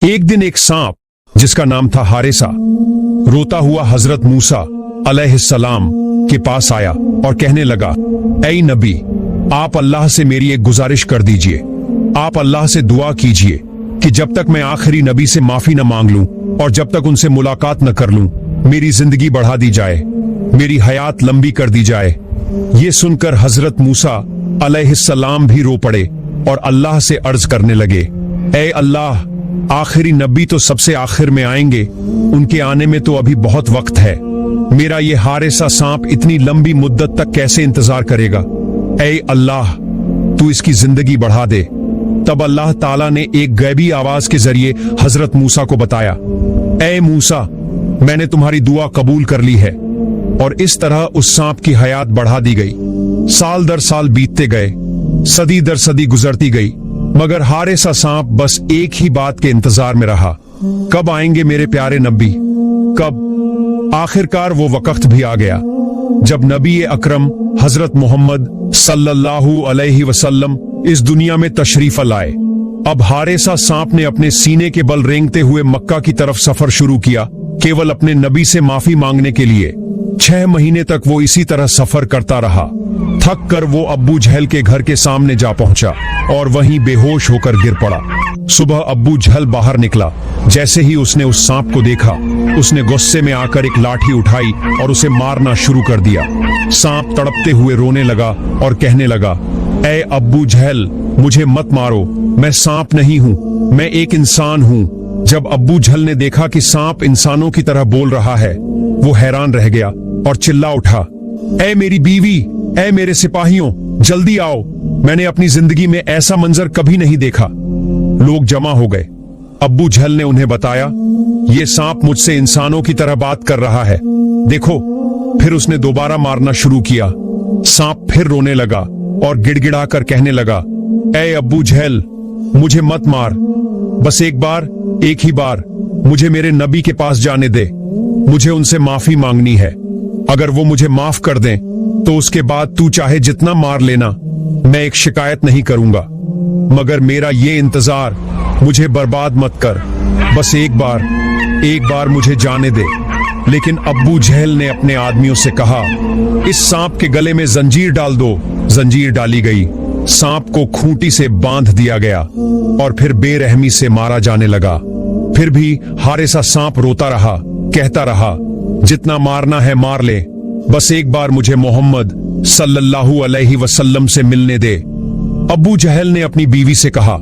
एक दिन एक सांप जिसका नाम था हारिसा रोता हुआ हजरत मूसा अलैहिस्सलाम के पास आया और कहने लगा, ऐ नबी, आप अल्लाह से मेरी एक गुजारिश कर दीजिए। आप अल्लाह से दुआ कीजिए कि जब तक मैं आखिरी नबी से माफी न मांग लूं और जब तक उनसे मुलाकात न कर लूं, मेरी जिंदगी बढ़ा दी जाए, मेरी हयात लंबी कर दी जाए। ये सुनकर हजरत मूसा अलैहिस्सलाम भी रो पड़े और अल्लाह से अर्ज करने लगे, ऐ अल्लाह, आखिरी नबी तो सबसे आखिर में आएंगे, उनके आने में तो अभी बहुत वक्त है। मेरा ये हारिसा सांप इतनी लंबी मुद्दत तक कैसे इंतजार करेगा? ऐ अल्लाह, तू इसकी जिंदगी बढ़ा दे। तब अल्लाह ताला ने एक गैबी आवाज के जरिए हजरत मूसा को बताया, ऐ मूसा, मैंने तुम्हारी दुआ कबूल कर ली है। और इस तरह उस सांप की हयात बढ़ा दी गई। साल दर साल बीतते गए, सदी दर सदी गुजरती गई, मगर हारिसा सांप बस एक ही बात के इंतजार में रहा, कब आएंगे मेरे प्यारे नबी, कब? आखिरकार वो वक्त भी आ गया जब नबी अकरम हजरत मोहम्मद सल्लल्लाहु अलैहि वसल्लम इस दुनिया में तशरीफ लाए। अब हारिसा सांप ने अपने सीने के बल रेंगते हुए मक्का की तरफ सफर शुरू किया, केवल अपने नबी से माफी मांगने के लिए। 6 महीने तक वो इसी तरह सफर करता रहा। थक कर वो अब्बू जहल के घर के सामने जा पहुंचा और वहीं बेहोश होकर गिर पड़ा। सुबह अब्बू जहल बाहर निकला। जैसे ही उसने उस सांप को देखा, उसने गुस्से में आकर एक लाठी उठाई और उसे मारना शुरू कर दिया। सांप तड़पते हुए रोने लगा और कहने लगा, ऐ अब्बू जहल, मुझे मत मारो, मैं सांप नहीं हूँ, मैं एक इंसान हूँ। जब अब्बू जहल ने देखा कि सांप इंसानों की तरह बोल रहा है, वो हैरान रह गया और चिल्ला उठा, ऐ मेरी बीवी, ऐ मेरे सिपाहियों, जल्दी आओ, मैंने अपनी जिंदगी में ऐसा मंजर कभी नहीं देखा। लोग जमा हो गए। अब्बू जहल ने उन्हें बताया, ये सांप मुझसे इंसानों की तरह बात कर रहा है, देखो। फिर उसने दोबारा मारना शुरू किया। सांप फिर रोने लगा और गिड़गिड़ाकर कहने लगा, ऐ अब्बू जहल, मुझे मत मार, बस एक बार, एक ही बार मुझे मेरे नबी के पास जाने दे, मुझे उनसे माफी मांगनी है। अगर वो मुझे माफ कर दें तो उसके बाद तू चाहे जितना मार लेना, मैं एक शिकायत नहीं करूंगा, मगर मेरा ये इंतजार, मुझे बर्बाद मत कर, बस एक बार मुझे जाने दे। लेकिन अब्बू जहल ने अपने आदमियों से कहा, इस सांप के गले में जंजीर डाल दो। जंजीर डाली गई, सांप को खूंटी से बांध दिया गया और फिर बेरहमी से मारा जाने लगा। फिर भी हारिसा सांप रोता रहा, कहता रहा, जितना मारना है मार ले, बस एक बार मुझे मोहम्मद सल्लल्लाहु अलैहि वसल्लम से मिलने दे। अब्बू जहल ने अपनी बीवी से कहा,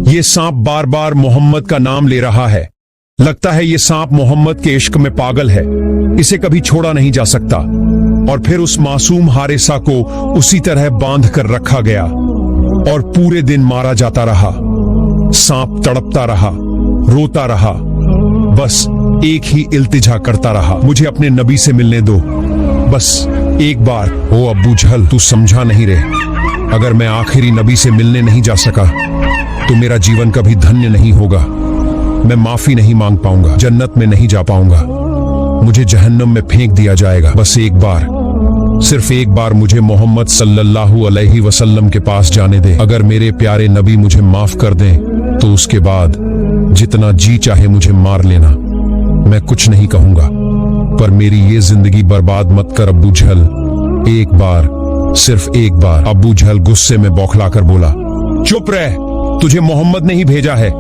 ये सांप बार बार मोहम्मद का नाम ले रहा है, लगता है ये सांप मोहम्मद के इश्क में पागल है, इसे कभी छोड़ा नहीं जा सकता। और फिर उस मासूम हारिसा को उसी तरह बांध कर रखा गया और पूरे दिन मारा जाता रहा। सांप तड़पता रहा, रोता रहा, बस एक ही इल्तिजा करता रहा, मुझे अपने नबी से मिलने दो, बस एक बार। ओ अब्बू जहल, तू समझा नहीं रे, अगर मैं आखिरी नबी से मिलने नहीं जा सका तो मेरा जीवन कभी धन्य नहीं होगा, मैं माफी नहीं मांग पाऊंगा, जन्नत में नहीं जा पाऊंगा, मुझे जहन्नम में फेंक दिया जाएगा। बस एक बार, सिर्फ एक बार मुझे मोहम्मद सल्लल्लाहु अलैहि वसल्लम के पास जाने दे। अगर मेरे प्यारे नबी मुझे माफ कर दें तो उसके बाद जितना जी चाहे मुझे मार लेना, मैं कुछ नहीं कहूंगा, पर मेरी ये जिंदगी बर्बाद मत कर अब्बू जहल, एक बार, सिर्फ एक बार। अब्बू जहल गुस्से में बौखलाकर बोला, चुप रह, तुझे मोहम्मद ने ही भेजा है,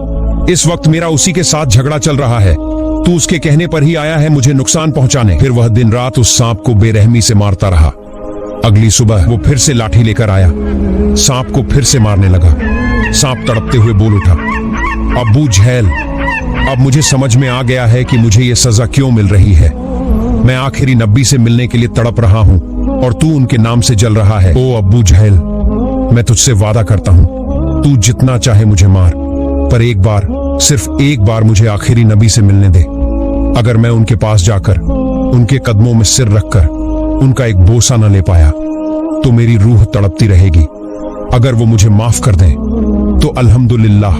इस वक्त मेरा उसी के साथ झगड़ा चल रहा है, तू उसके कहने पर ही आया है मुझे नुकसान पहुंचाने। फिर वह दिन रात उस सांप को बेरहमी से मारता रहा। अगली सुबह वो फिर से लाठी लेकर आया, सांप को फिर से मारने लगा। सांप तड़पते हुए बोल उठा, अब्बू जहल, अब मुझे समझ में आ गया है कि मुझे ये सजा क्यों मिल रही है। मैं आखिरी नबी से मिलने के लिए तड़प रहा हूं और तू उनके नाम से जल रहा है। ओ अब्बू जहल, मैं तुझसे वादा करता हूं, तू जितना चाहे मुझे मार, पर एक बार, सिर्फ एक बार मुझे आखिरी नबी से मिलने दे। अगर मैं उनके पास जाकर उनके कदमों में सिर रखकर उनका एक बोसा न ले पाया तो मेरी रूह तड़पती रहेगी। अगर वो मुझे माफ कर दें तो अल्हम्दुलिल्लाह,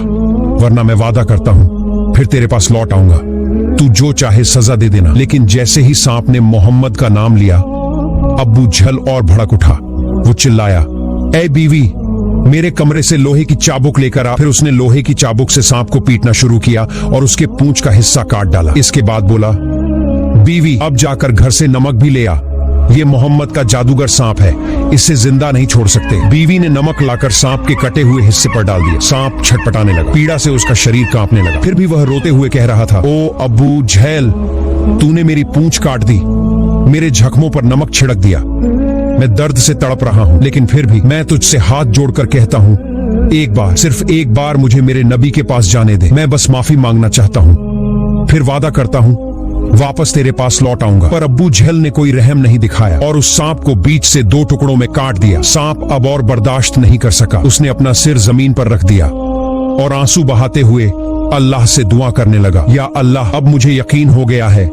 वरना मैं वादा करता हूं फिर तेरे पास लौट आऊंगा, तू जो चाहे सजा दे देना। लेकिन जैसे ही सांप ने मोहम्मद का नाम लिया, अब्बू जहल और भड़क उठा। वो चिल्लाया, ऐ बीवी, मेरे कमरे से लोहे की चाबुक लेकर आ। फिर उसने लोहे की चाबुक से सांप को पीटना शुरू किया और उसके पूंछ का हिस्सा काट डाला। इसके बाद बोला, बीवी अब जाकर घर से नमक भी ले आ, ये मोहम्मद का जादूगर सांप है, इसे जिंदा नहीं छोड़ सकते। बीवी ने नमक लाकर सांप के कटे हुए हिस्से पर डाल दिया। सांप छटपटाने लगा, पीड़ा से उसका शरीर कांपने लगा। फिर भी वह रोते हुए कह रहा था, ओ अबू जहल, तूने मेरी पूंछ काट दी, मेरे जख्मों पर नमक छिड़क दिया, मैं दर्द से तड़प रहा हूँ, लेकिन फिर भी मैं तुझसे हाथ जोड़कर कहता हूँ, एक बार, सिर्फ एक बार मुझे मेरे नबी के पास जाने दे। मैं बस माफी मांगना चाहता हूँ, फिर वादा करता हूँ वापस तेरे पास लौट आऊंगा। पर अब्बू जहल ने कोई रहम नहीं दिखाया और उस सांप को बीच से 2 टुकड़ों में काट दिया। सांप अब और बर्दाश्त नहीं कर सका, उसने अपना सिर जमीन पर रख दिया और आंसू बहाते हुए अल्लाह से दुआ करने लगा, या अल्लाह, अब मुझे यकीन हो गया है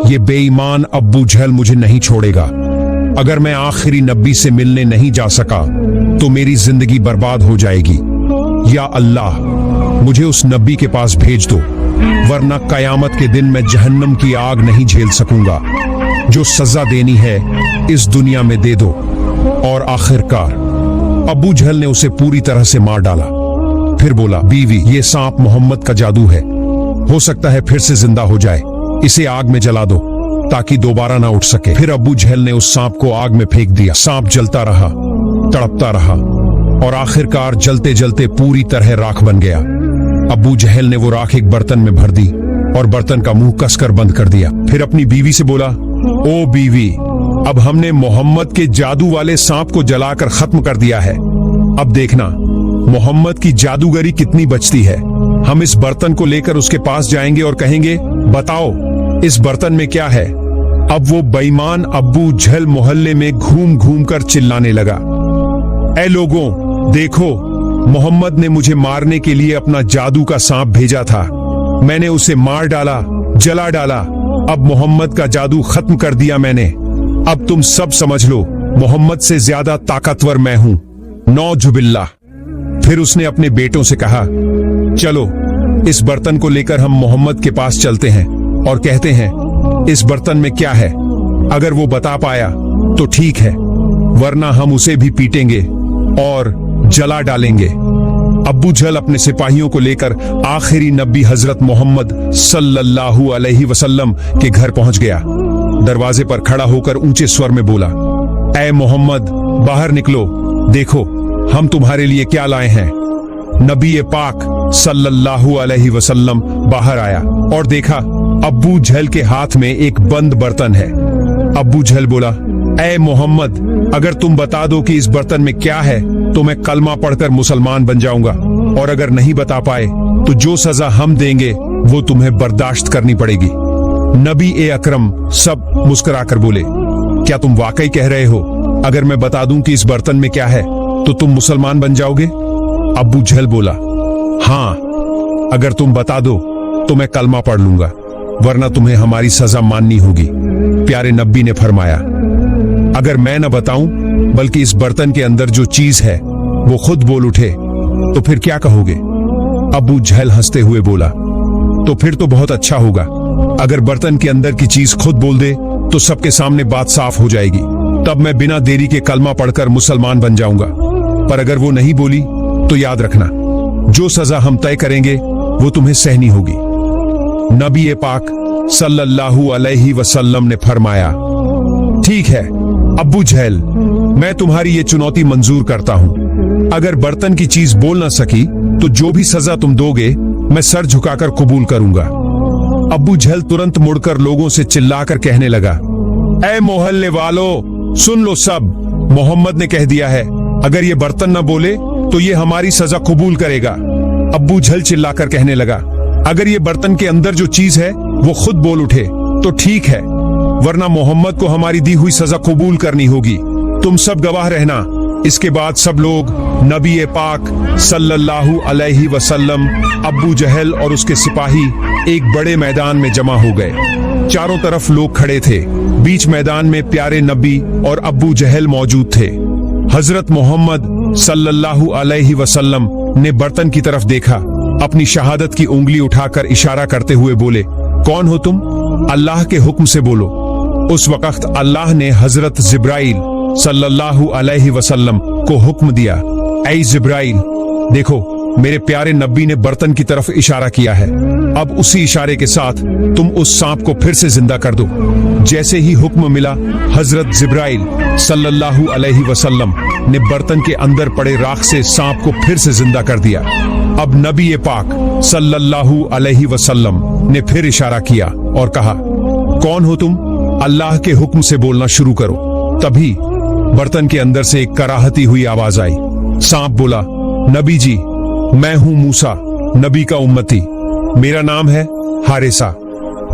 ये बेईमान अब्बू जहल मुझे नहीं छोड़ेगा। अगर मैं आखिरी नबी से मिलने नहीं जा सका तो मेरी जिंदगी बर्बाद हो जाएगी। या अल्लाह, मुझे उस नबी के पास भेज दो, वरना कयामत के दिन मैं जहन्नम की आग नहीं झेल सकूंगा। जो सजा देनी है इस दुनिया में दे दो। और आखिरकार अबू जहल ने उसे पूरी तरह से मार डाला। फिर बोला, बीवी, ये सांप मोहम्मद का जादू है, हो सकता है फिर से जिंदा हो जाए, इसे आग में जला दो ताकि दोबारा ना उठ सके। फिर अबू जहल ने उस सांप को आग में फेंक दिया। सांप जलता रहा, तड़पता रहा और आखिरकार जलते जलते पूरी तरह राख बन गया। अबू जहल ने वो राख एक बर्तन में भर दी और बर्तन का मुंह कसकर बंद कर दिया। फिर अपनी बीवी से बोला, ओ बीवी, अब हमने मोहम्मद के जादू वाले सांप को जलाकर खत्म कर दिया है। अब देखना मोहम्मद की जादूगरी कितनी बचती है। हम इस बर्तन को लेकर उसके पास जाएंगे और कहेंगे, बताओ इस बर्तन में क्या है। अब वो बेईमान अब्बू जहल मोहल्ले में घूम घूम कर चिल्लाने लगा, ऐ लोगों, देखो, मोहम्मद ने मुझे मारने के लिए अपना जादू का सांप भेजा था, मैंने उसे मार डाला, जला डाला, अब मोहम्मद का जादू खत्म कर दिया मैंने। अब तुम सब समझ लो, मोहम्मद से ज्यादा ताकतवर मैं हूं, नौजुबिल्लाह। फिर उसने अपने बेटों से कहा, चलो इस बर्तन को लेकर हम मोहम्मद के पास चलते हैं और कहते हैं इस बर्तन में क्या है। अगर वो बता पाया तो ठीक है, वरना हम उसे भी पीटेंगे और जला डालेंगे। अब्बू जहल अपने सिपाहियों को लेकर आखिरी नबी हजरत मोहम्मद सल्लल्लाहु अलैहि वसल्लम के घर पहुंच गया। दरवाजे पर खड़ा होकर ऊंचे स्वर में बोला, ऐ मोहम्मद, बाहर निकलो, देखो हम तुम्हारे लिए क्या लाए हैं। नबी पाक सल्लल्लाहु अलैहि वसल्लम बाहर आया और देखा अब्बू जहल के हाथ में एक बंद बर्तन है। अब्बू जहल बोला, ऐ मोहम्मद, अगर तुम बता दो कि इस बर्तन में क्या है तो मैं कलमा पढ़कर मुसलमान बन जाऊंगा, और अगर नहीं बता पाए तो जो सजा हम देंगे वो तुम्हें बर्दाश्त करनी पड़ेगी। नबी ए अकरम सब मुस्कुराकर बोले, क्या तुम वाकई कह रहे हो? अगर मैं बता दूं कि इस बर्तन में क्या है तो तुम मुसलमान बन जाओगे? अब्बू जहल बोला, हाँ, अगर तुम बता दो तो मैं कलमा पढ़ लूंगा, वरना तुम्हें हमारी सजा माननी होगी। प्यारे नबी ने फरमाया, अगर मैं न बताऊं बल्कि इस बर्तन के अंदर जो चीज है वो खुद बोल उठे तो फिर क्या कहोगे? अब्बू जहल हंसते हुए बोला, तो फिर तो बहुत अच्छा होगा। अगर बर्तन के अंदर की चीज खुद बोल दे तो सबके सामने बात साफ हो जाएगी, तब मैं बिना देरी के कलमा पढ़कर मुसलमान बन जाऊंगा। पर अगर वो नहीं बोली तो याद रखना, जो सजा हम तय करेंगे वो तुम्हें सहनी होगी। नबी पाक सल्लल्लाहु अलैहि वसल्लम ने फरमाया, ठीक है अब्बू जहल, मैं तुम्हारी ये चुनौती मंजूर करता हूं। अगर बर्तन की चीज बोल ना सकी तो जो भी सजा तुम दोगे मैं सर झुकाकर कबूल करूंगा। अब्बू जहल तुरंत मुड़कर लोगों से चिल्लाकर कहने लगा, ऐ मोहल्ले वालों, सुन लो सब, मोहम्मद ने कह दिया है अगर ये बर्तन न बोले तो ये हमारी सजा कबूल करेगा। अब्बू जहल चिल्लाकर कहने लगा, अगर ये बर्तन के अंदर जो चीज है वो खुद बोल उठे तो ठीक है, वरना मोहम्मद को हमारी दी हुई सजा कबूल करनी होगी। तुम सब गवाह रहना। इसके बाद सब लोग नबी पाक सल्लल्लाहु अलैहि वसल्लम, अब्बू जहल और उसके सिपाही एक बड़े मैदान में जमा हो गए। चारों तरफ लोग खड़े थे, बीच मैदान में प्यारे नबी और अब्बू जहल मौजूद थे। हजरत मोहम्मद सल्लल्लाहु अलैहि वसल्लम ने बर्तन की तरफ देखा, अपनी शहादत की उंगली उठाकर इशारा करते हुए बोले, कौन हो तुम? अल्लाह के हुक्म से बोलो। उस वक्त अल्लाह ने हजरत जिब्राइल सल्लल्लाहु अलैहि वसल्लम को हुक्म दिया, ऐ जिब्राइल, देखो मेरे प्यारे नबी ने बर्तन की तरफ इशारा किया है। अब उसी इशारे के साथ तुम उस सांप को फिर से जिंदा कर दो। जैसे ही हुक्म मिला, हजरत जिब्राइल सल्लल्लाहु अलैहि वसल्लम ने बर्तन के अंदर पड़े राख से सांप को फिर से जिंदा कर दिया। अब नबी पाक सल्लल्लाहु अलैहि वसल्लम ने फिर इशारा किया और कहा, कौन हो तुम? अल्लाह के हुक्म से बोलना शुरू करो। तभी बर्तन के अंदर से एक कराहती हुई आवाज आई। सांप बोला, नबी जी, मैं हूं मूसा, नबी का उम्मती। मेरा नाम है हारिसा।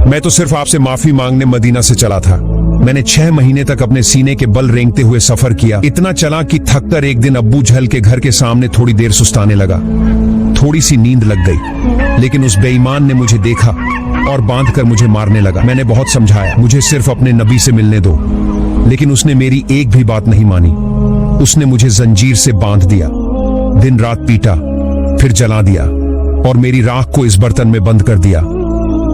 मैं तो सिर्फ आपसे माफी मांगने मदीना से चला था। मैंने 6 महीने तक अपने सीने के बल रेंगते हुए सफर किया। इतना चला कि थककर एक दिन अब्बू जहल के घर के सामने थोड़ी देर सुस्ताने लगा। थोड़ी सी नींद लग गई, लेकिन उस बेईमान ने मुझे देखा और बांधकर मुझे मारने लगा। मैंने बहुत समझाया, मुझे सिर्फ अपने नबी से मिलने दो, लेकिन उसने मेरी एक भी बात नहीं मानी। उसने मुझे जंजीर से बांध दिया, दिन रात पीटा, फिर जला दिया और मेरी राख को इस बर्तन में बंद कर दिया।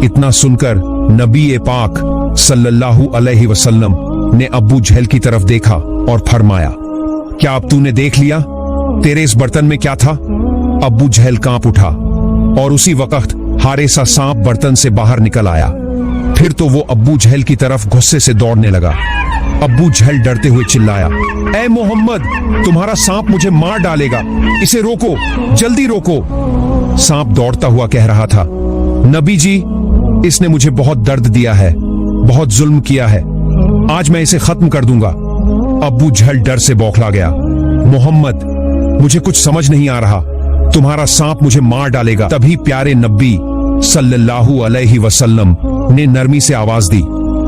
इतना सुनकर नबी पाक सल्लल्लाहु अलैहि वसल्लम ने अब्बू जहल की तरफ देखा और फरमाया, क्या अब तूने देख लिया तेरे इस बर्तन में क्या था? अब्बू जहल कांप उठा और उसी वक्त हारिसा सांप बर्तन से बाहर निकल आया। फिर तो वो अब्बू जहल की तरफ गुस्से से दौड़ने लगा। अब्बू जहल डरते हुए चिल्लाया, ऐ मोहम्मद, तुम्हारा सांप मुझे मार डालेगा, इसे रोको, जल्दी रोको। सांप दौड़ता हुआ कह रहा था, नबी जी, इसने मुझे बहुत दर्द दिया है, बहुत जुल्म किया है, आज मैं इसे खत्म कर दूंगा। अब्बू जहल डर से बौखला गया, मोहम्मद, मुझे कुछ समझ नहीं आ रहा, तुम्हारा सांप मुझे मार डालेगा। तभी प्यारे नबी सल्लल्लाहु अलैहि वसल्लम ने नरमी से आवाज दी,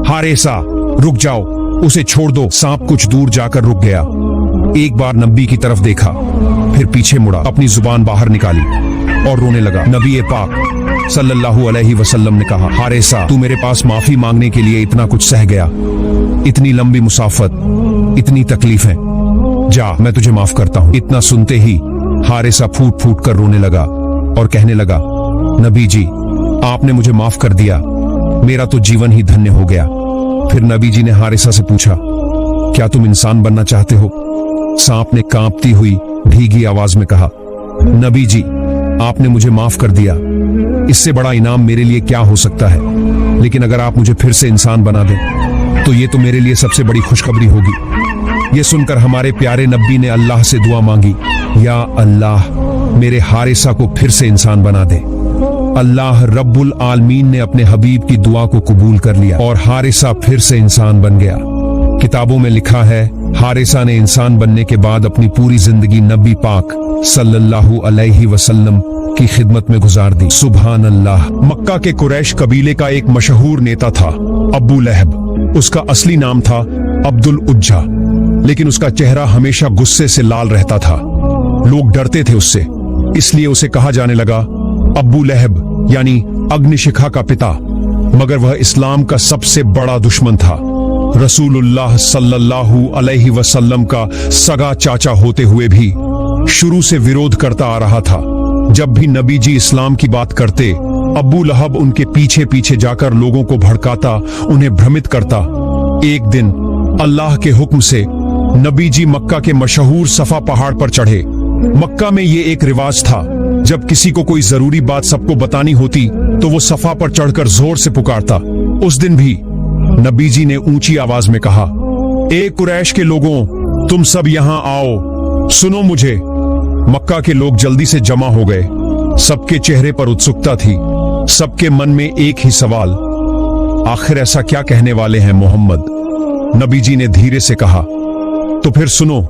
हारिसा, रुक जाओ, उसे छोड़ दो। सांप कुछ दूर जाकर रुक गया। एक बार नबी की तरफ देखा, फिर पीछे मुड़ा, अपनी जुबान बाहर निकाली और रोने लगा। नबी पाक सल्लल्लाहु अलैहि वसल्लम ने कहा, हारिसा, तू मेरे पास माफी मांगने के लिए इतना कुछ सह गया, इतनी लंबी मुसाफत, इतनी तकलीफें, जा, मैं तुझे माफ करता हूं। इतना सुनते ही हारिसा फूट फूट कर रोने लगा और कहने लगा, नबी जी, आपने मुझे माफ कर दिया, मेरा तो जीवन ही धन्य हो गया। फिर नबी जी ने हारिसा से पूछा, क्या तुम इंसान बनना चाहते हो? सांप ने कांपती हुई भीगी आवाज में कहा, नबी जी, आपने मुझे माफ कर दिया, इससे बड़ा इनाम मेरे लिए क्या हो सकता है। लेकिन अगर आप मुझे फिर से इंसान बना दें तो ये तो मेरे लिए सबसे बड़ी खुशखबरी होगी। ये सुनकर हमारे प्यारे नबी ने अल्लाह से दुआ मांगी, या अल्लाह, मेरे हारिसा को फिर से इंसान बना दे। अल्लाह रब्बुल आलमीन ने अपने हबीब की दुआ को कबूल कर लिया और हारिसा फिर से इंसान बन गया। किताबों में लिखा है, हारिसा ने इंसान बनने के बाद अपनी पूरी जिंदगी नबी पाक सल्लल्लाहु अलैहि वसल्लम की खिदमत में गुजार दी। सुभान अल्लाह। मक्का के कुरैश कबीले का एक मशहूर नेता था अबू लहब। उसका असली नाम था अब्दुल उज्जा, लेकिन उसका चेहरा हमेशा गुस्से से लाल रहता था। लोग डरते थे उससे, इसलिए उसे कहा जाने लगा अबू लहब, यानी अग्निशिखा का पिता। मगर वह इस्लाम का सबसे बड़ा दुश्मन था। रसूलुल्लाह सल्लल्लाहु अलैहि वसल्लम का सगा चाचा होते हुए भी शुरू से विरोध करता आ रहा था। जब भी नबी जी इस्लाम की बात करते, अबू लहब उनके पीछे पीछे जाकर लोगों को भड़काता, उन्हें भ्रमित करता। एक दिन अल्लाह के हुक्म से नबी जी मक्का के मशहूर सफा पहाड़ पर चढ़े। मक्का में ये एक रिवाज था, जब किसी को कोई जरूरी बात सबको बतानी होती तो वो सफा पर चढ़कर जोर से पुकारता। उस दिन भी नबी जी ने ऊंची आवाज में कहा, ए कुरैश के लोगों, तुम सब यहां आओ, सुनो मुझे। मक्का के लोग जल्दी से जमा हो गए। सबके चेहरे पर उत्सुकता थी, सबके मन में एक ही सवाल, आखिर ऐसा क्या कहने वाले हैं मोहम्मद? नबी जी ने धीरे से कहा, तो फिर सुनो,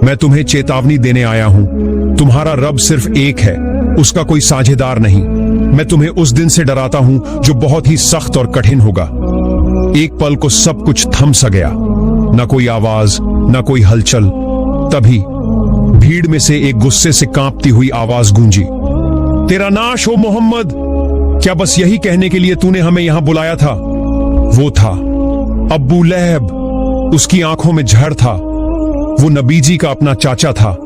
मैं तुम्हें चेतावनी देने आया हूं। तुम्हारा रब सिर्फ एक है, उसका कोई साझेदार नहीं। मैं तुम्हें उस दिन से डराता हूं जो बहुत ही सख्त और कठिन होगा। एक पल को सब कुछ थम सा गया, न कोई आवाज, न कोई हलचल। तभी भीड़ में से एक गुस्से से कांपती हुई आवाज गूंजी, तेरा नाश हो मोहम्मद, क्या बस यही कहने के लिए तूने हमें यहां बुलाया था? वो था अबू लहब। उसकी आंखों में जहर था। वो नबी जी का अपना चाचा था,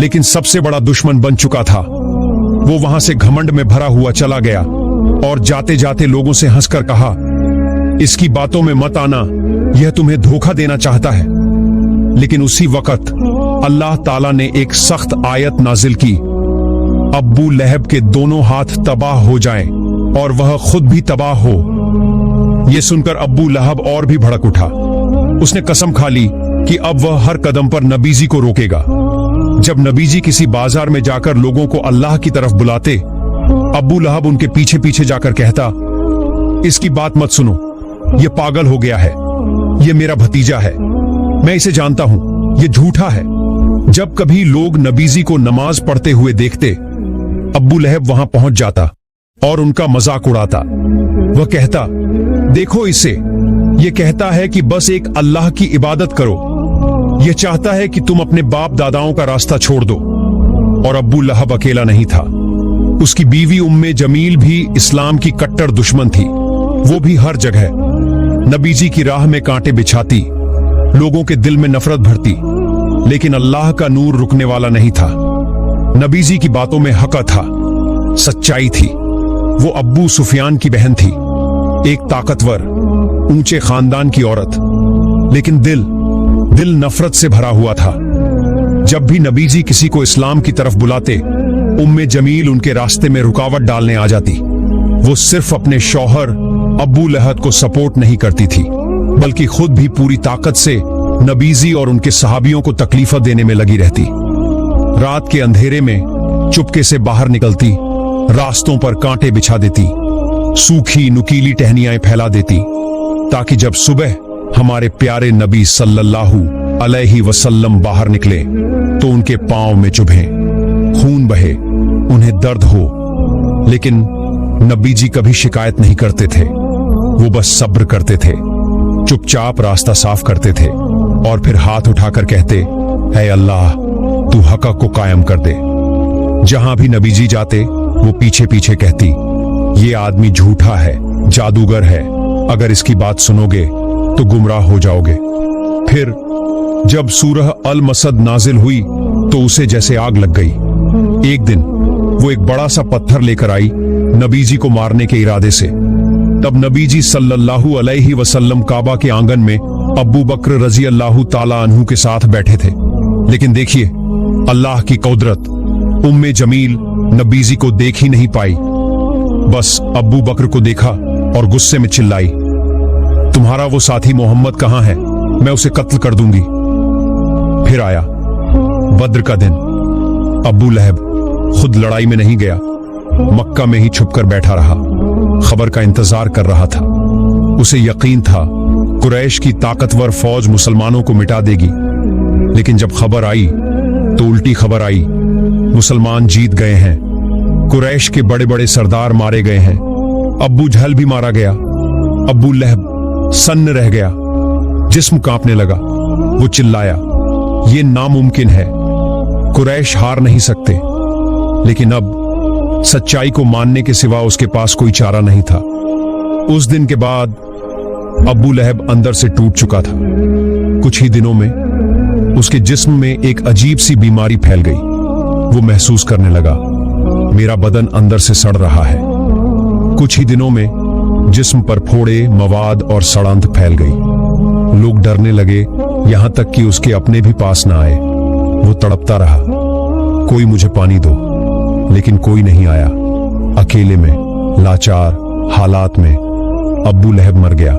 लेकिन सबसे बड़ा दुश्मन बन चुका था। वो वहां से घमंड में भरा हुआ चला गया और जाते जाते लोगों से हंसकर कहा, इसकी बातों में मत आना, यह तुम्हें धोखा देना चाहता है। लेकिन उसी वक्त अल्लाह ताला ने एक सख्त आयत नाजिल की, अब्बू लहब के दोनों हाथ तबाह हो जाएं और वह खुद भी तबाह हो। यह सुनकर अब्बू लहब और भी भड़क उठा। उसने कसम खा ली कि अब वह हर कदम पर नबीजी को रोकेगा। जब नबीजी किसी बाजार में जाकर लोगों को अल्लाह की तरफ बुलाते, अब्बू लहब उनके पीछे पीछे जाकर कहता, इसकी बात मत सुनो, यह पागल हो गया है, यह मेरा भतीजा है, मैं इसे जानता हूं, यह झूठा है। जब कभी लोग नबीजी को नमाज पढ़ते हुए देखते, अब्बू लहब वहां पहुंच जाता और उनका मजाक उड़ाता। वह कहता, देखो इसे, यह कहता है कि बस एक अल्लाह की इबादत करो, यह चाहता है कि तुम अपने बाप दादाओं का रास्ता छोड़ दो। और अब्बू लहब अकेला नहीं था, उसकी बीवी उम्मे जमील भी इस्लाम की कट्टर दुश्मन थी। वो भी हर जगह नबीजी की राह में कांटे बिछाती, लोगों के दिल में नफरत भरती, लेकिन अल्लाह का नूर रुकने वाला नहीं था। नबीजी की बातों में हक था, सच्चाई थी। वो अब्बू सुफियान की बहन थी, एक ताकतवर ऊंचे खानदान की औरत, लेकिन दिल नफरत से भरा हुआ था। जब भी नबीजी किसी को इस्लाम की तरफ बुलाते, उम्मे जमील उनके रास्ते में रुकावट डालने आ जाती। वो सिर्फ अपने शौहर अब्बू लहब को सपोर्ट नहीं करती थी, बल्कि खुद भी पूरी ताकत से नबीजी और उनके सहाबियों को तकलीफ देने में लगी रहती। रात के अंधेरे में चुपके से बाहर निकलती, रास्तों पर कांटे बिछा देती, सूखी नुकीली टहनियां फैला देती, ताकि जब सुबह हमारे प्यारे नबी सल्लल्लाहु अलैहि वसल्लम बाहर निकले तो उनके पांव में चुभे, खून बहे, उन्हें दर्द हो। लेकिन नबी जी कभी शिकायत नहीं करते थे, वो बस सब्र करते थे, चुपचाप रास्ता साफ करते थे और फिर हाथ उठाकर कहते, ऐ अल्लाह, तू हक को कायम कर दे। जहां भी नबी जी जाते, वो पीछे पीछे कहती, ये आदमी झूठा है, जादूगर है, अगर इसकी बात सुनोगे तो गुमराह हो जाओगे। फिर जब सूरह अल मसद नाजिल हुई तो उसे जैसे आग लग गई। एक दिन वो एक बड़ा सा पत्थर लेकर आई नबीजी को मारने के इरादे से। तब नबीजी सल्लल्लाहु अलैहि वसल्लम काबा के आंगन में अब्बू बकर रजी अल्लाह ताला अन्हु के साथ बैठे थे। लेकिन देखिए अल्लाह की कुदरत, उम्मे जमील नबीजी को देख ही नहीं पाई, बस अब्बू बकर को देखा और गुस्से में चिल्लाई, तुम्हारा वो साथी मोहम्मद कहां है, मैं उसे कत्ल कर दूंगी। फिर आया बद्र का दिन। अब्बू लहब खुद लड़ाई में नहीं गया, मक्का में ही छुपकर बैठा रहा, खबर का इंतजार कर रहा था। उसे यकीन था कुरैश की ताकतवर फौज मुसलमानों को मिटा देगी, लेकिन जब खबर आई तो उल्टी खबर आई, मुसलमान जीत गए हैं, कुरैश के बड़े बड़े सरदार मारे गए हैं, अब्बू जहल भी मारा गया। अब्बू लहब सन्न रह गया, जिस्म कांपने लगा। वो चिल्लाया, ये नामुमकिन है, कुरैश हार नहीं सकते। लेकिन अब सच्चाई को मानने के सिवा उसके पास कोई चारा नहीं था। उस दिन के बाद अब्बू लहब अंदर से टूट चुका था। कुछ ही दिनों में उसके जिस्म में एक अजीब सी बीमारी फैल गई। वो महसूस करने लगा, मेरा बदन अंदर से सड़ रहा है। कुछ ही दिनों में जिस्म पर फोड़े, मवाद और सड़ांत फैल गई। लोग डरने लगे, यहां तक कि उसके अपने भी पास ना आए। वो तड़पता रहा, कोई मुझे पानी दो, लेकिन कोई नहीं आया। अकेले में, लाचार हालात में अब्बू लहब मर गया।